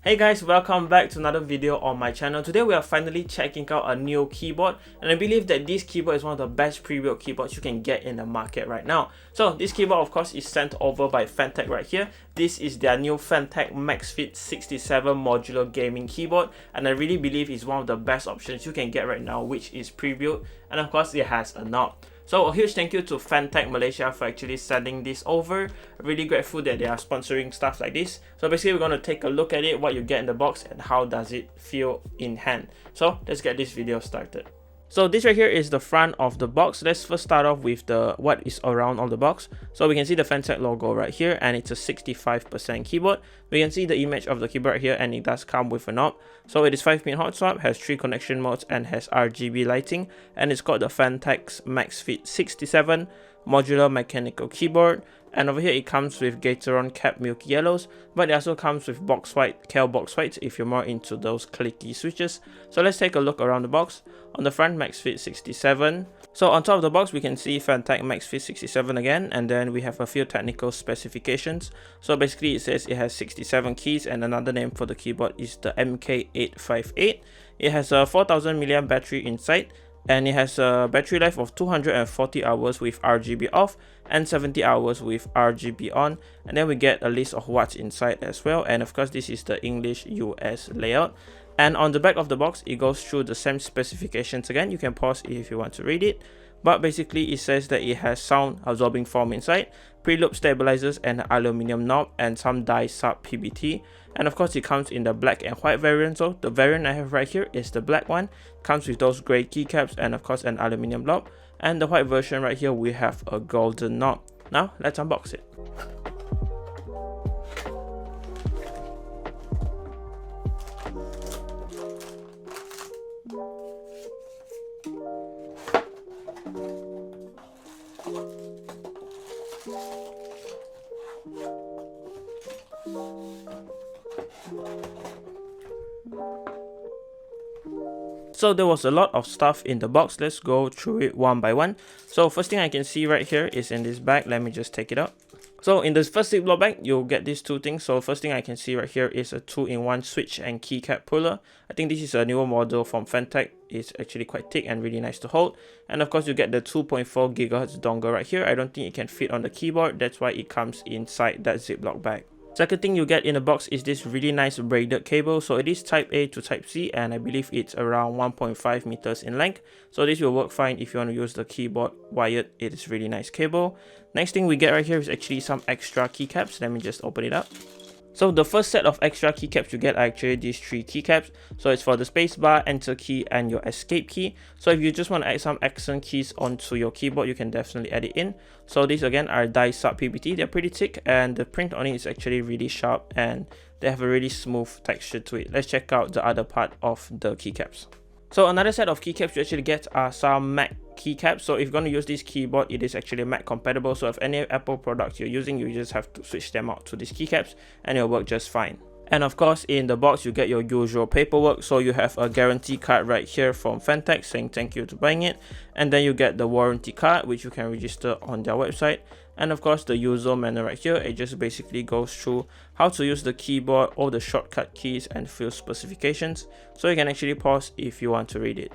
Hey guys, welcome back to another video on my channel. Today we are finally checking out a new keyboard, and I believe that this keyboard is one of the best pre-built keyboards you can get in the market right now. So this keyboard of course is sent over by Fantech right here. This is their new Fantech MAXFIT67 modular gaming keyboard, and I really believe it's one of the best options you can get right now, which is pre-built, and of course it has a knob. So a huge thank you to Fantech Malaysia for actually sending this over. Really grateful that they are sponsoring stuff like this. So basically we're going to take a look at it, what you get in the box and how does it feel in hand. So let's get this video started. So this right here is the front of the box. Let's first start off with the what is around of the box. So we can see the Fantech logo right here, and it's a 65% keyboard. We can see the image of the keyboard here, and it does come with a knob. So it is 5-pin Hotswap, has 3 connection modes, and has RGB lighting. And it's got the Fantech MAXFIT67 modular mechanical keyboard. And over here it comes with Gateron capped Milky yellows, but it also comes with box white, Cal box whites if you're more into those clicky switches. So let's take a look around the box. On the front, MAXFIT67. So on top of the box we can see Fantech MAXFIT67 again, and then we have a few technical specifications. So basically it says it has 67 keys, and another name for the keyboard is the MK858. It has a 4000 mAh battery inside, and it has a battery life of 240 hours with RGB off and 70 hours with RGB on. And then we get a list of what's inside as well, and of course this is the English US layout. And on the back of the box it goes through the same specifications again. You can pause it if you want to read it, but basically it says that it has sound absorbing foam inside, pre-loop stabilizers and an aluminium knob, and some die sub PBT. And of course it comes in the black and white variant. So the variant I have right here is the black one, comes with those gray keycaps and of course an aluminium knob, and the white version right here we have a golden knob. Now let's unbox it. So there was a lot of stuff in the box. Let's go through it one by one. So first thing I can see right here is in this bag. Let me just take it out. So in this first Ziploc bag, you'll get these two things. So first thing I can see right here is a 2-in-1 switch and keycap puller. I think this is a newer model from Fantech. It's actually quite thick and really nice to hold. And of course you get the 2.4 GHz dongle right here. I don't think it can fit on the keyboard. That's why it comes inside that Ziploc bag. Second thing you get in the box is this really nice braided cable. So it is type A to type C, and I believe it's around 1.5 meters in length. So this will work fine if you want to use the keyboard wired. It is really nice cable. Next thing we get right here is actually some extra keycaps. Let me just open it up. So the first set of extra keycaps you get are actually these 3 keycaps. So it's for the spacebar, enter key, and your escape key. So if you just want to add some accent keys onto your keyboard, you can definitely add it in. So these again are die sub PBT. They're pretty thick, and the print on it is actually really sharp, and they have a really smooth texture to it. Let's check out the other part of the keycaps. So another set of keycaps you actually get are some Mac keycaps. So if you're going to use this keyboard, it is actually Mac compatible. So if any Apple products you're using, you just have to switch them out to these keycaps and it'll work just fine. And of course in the box you get your usual paperwork. So you have a guarantee card right here from Fantech saying thank you to buying it, and then you get the warranty card which you can register on their website. And of course the user manual right here, it just basically goes through how to use the keyboard, all the shortcut keys and few specifications. So you can actually pause if you want to read it.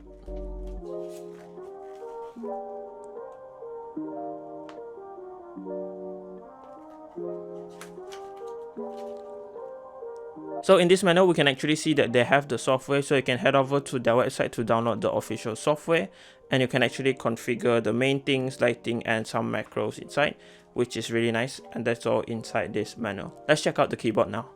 So in this manual we can actually see that they have the software, so you can head over to their website to download the official software, and you can actually configure the main things, lighting and some macros inside, which is really nice, and that's all inside this manual. Let's check out the keyboard now.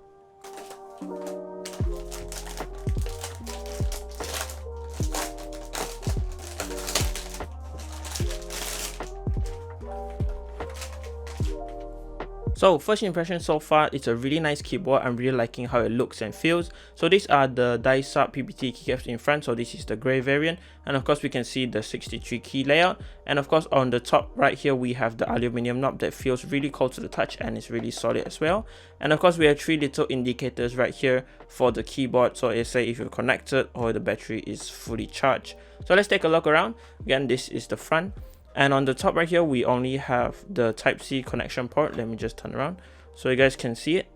So first impression so far, it's a really nice keyboard. I'm really liking how it looks and feels. So these are the die sub PBT keycaps in front. So this is the gray variant, and of course we can see the 63 key layout. And of course on the top right here we have the aluminium knob that feels really cold to the touch and is really solid as well. And of course we have 3 little indicators right here for the keyboard. So it say if you're connected or the battery is fully charged. So let's take a look around. Again, this is the front. And on the top right here, we only have the Type-C connection port. Let me just turn around so you guys can see it.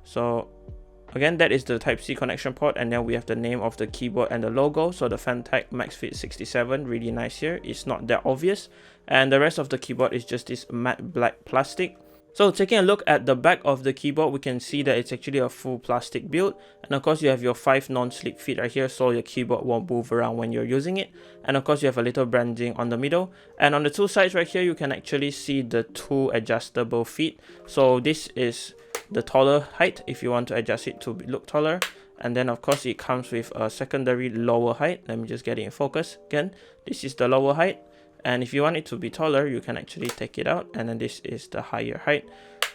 So again, that is the Type-C connection port, and then we have the name of the keyboard and the logo. So the Fantech MAXFIT67, really nice here. It's not that obvious. And the rest of the keyboard is just this matte black plastic. So taking a look at the back of the keyboard, we can see that it's actually a full plastic build. And of course, you have your 5 non-slip feet right here, so your keyboard won't move around when you're using it. And of course, you have a little branding on the middle. And on the 2 sides right here, you can actually see the 2 adjustable feet. So this is the taller height if you want to adjust it to look taller. And then of course, it comes with a secondary lower height. Let me just get it in focus. Again, this is the lower height. And if you want it to be taller, you can actually take it out, and then this is the higher height.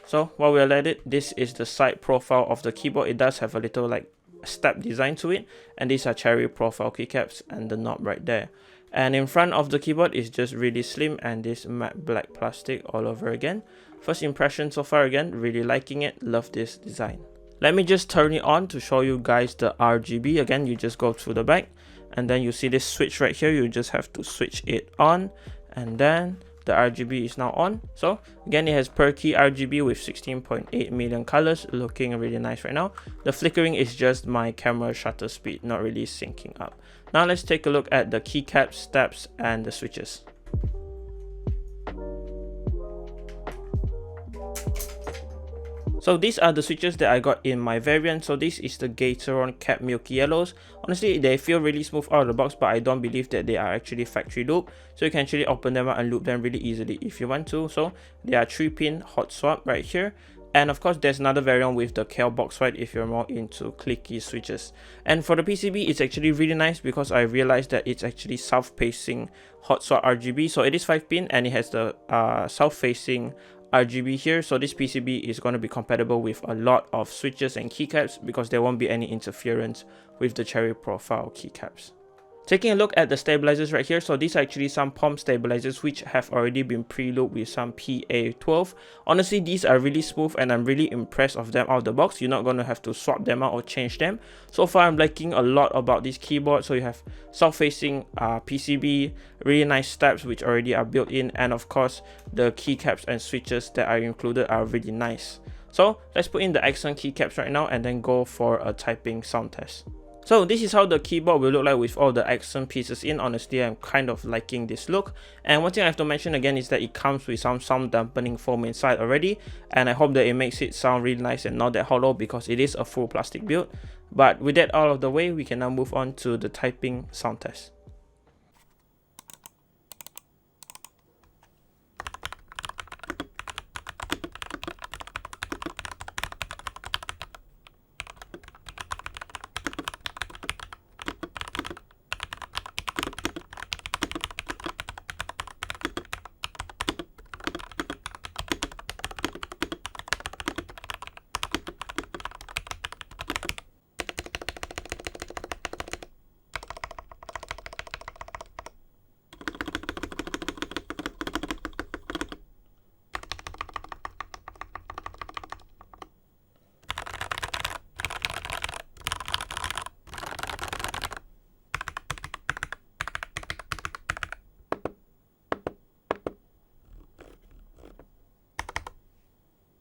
So while we're at it, this is the side profile of the keyboard. It does have a little like step design to it, and these are cherry profile keycaps and the knob right there. And in front of the keyboard is just really slim and this matte black plastic all over again. First impression so far, again, really liking it, love this design. Let me just turn it on to show you guys the RGB. Again, you just go through the back, and then you see this switch right here. You just have to switch it on, and then the RGB is now on. So again, it has per key RGB with 16.8 million colors, looking really nice right now. The flickering is just my camera shutter speed, not really syncing up. Now let's take a look at the keycaps, steps, and the switches. So these are the switches that I got in my variant. So this is the Gateron Cap Milky Yellows. Honestly, they feel really smooth out of the box, but I don't believe that they are actually factory loop. So you can actually open them up and loop them really easily if you want to. So they are 3-pin Hotswap right here. And of course, there's another variant with the Kel box white if you're more into clicky switches. And for the PCB, it's actually really nice because I realized that it's actually south-facing Hotswap RGB. So it is 5-pin and it has the south-facing RGB here. So this PCB is going to be compatible with a lot of switches and keycaps because there won't be any interference with the cherry profile keycaps. Taking a look at the stabilizers right here, so these are actually some palm stabilizers which have already been pre-looped with some PA12. Honestly, these are really smooth and I'm really impressed of them out of the box. You're not going to have to swap them out or change them. So far, I'm liking a lot about this keyboard. So you have south-facing PCB, really nice steps which already are built in, and of course, the keycaps and switches that are included are really nice. So let's put in the accent keycaps right now and then go for a typing sound test. So this is how the keyboard will look like with all the accent pieces in. Honestly, I'm kind of liking this look. And one thing I have to mention again is that it comes with some sound dampening foam inside already. And I hope that it makes it sound really nice and not that hollow because it is a full plastic build. But with that out of the way, we can now move on to the typing sound test.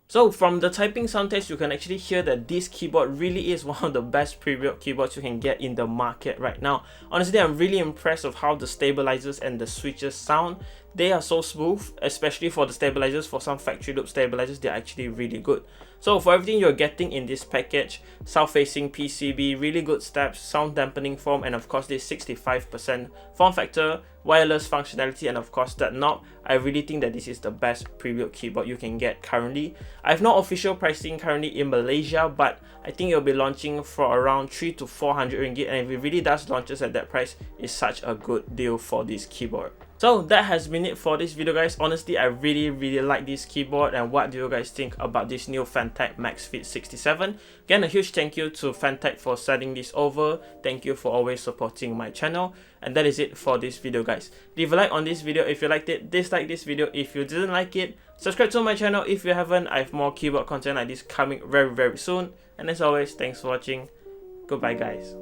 So from the typing sound test, you can actually hear that this keyboard really is one of the best pre-built keyboards you can get in the market right now. Honestly, I'm really impressed of how the stabilizers and the switches sound. They are so smooth, especially for the stabilizers. For some factory loop stabilizers, they're actually really good. So for everything you're getting in this package, south-facing PCB, really good steps, sound dampening foam, and of course this 65% form factor, wireless functionality, and of course that knob, I really think that this is the best pre-built keyboard you can get currently. I have no official pricing currently in Malaysia, but I think it'll be launching for around 300 to 400 ringgit, and if it really does launches at that price, it's such a good deal for this keyboard. So that has been it for this video, guys. Honestly, I really like this keyboard. And what do you guys think about this new Fantech MAXFIT67? Again, a huge thank you to Fantech for sending this over. Thank you for always supporting my channel. And that is it for this video, guys. Leave a like on this video if you liked it. Dislike this video if you didn't like it. Subscribe to my channel if you haven't. I have more keyboard content like this coming very soon. And as always, thanks for watching. Goodbye, guys.